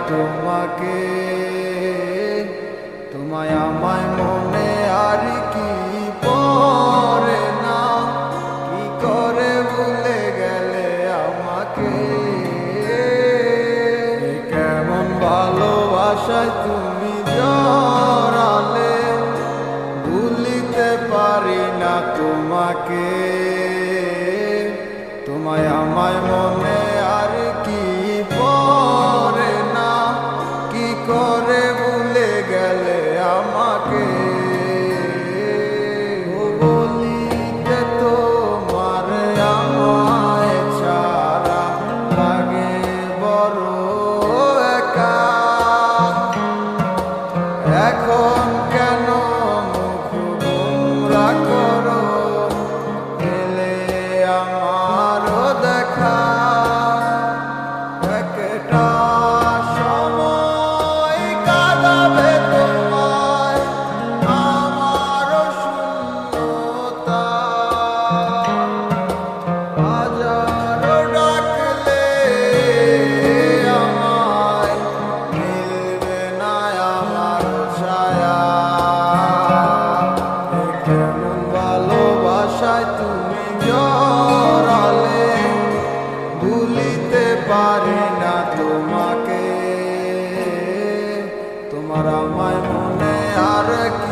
তোমাকে, তোমায় আমায় মনে আর কি পড়ে না, কি করে ভুলে গেলে আমাকে। কেমন ভালোবাসায় তুমি জড়ালে, ভুলিতে পারি না তোমাকে। তোমায় আমায় মনে আর কি পড়ে না, কি করে ভুলে গেলে আমাকে। বলিতে তোমার আমায় ছাড়া লাগে বড় একা, এখন কেন মুখ গোমরা করো, এলে আমারও দেখা। একটা সময় কাঁদাবে তোমায় আমারও শূন্যতা, হাজারো ডাকলে আমায় মিলবে না আমার ছায়া। কেমন ভালোবাসায় তুমি জড়ালে, ভুলিতে পারি না তোমাকে। তোমার আমায় মনে আর কি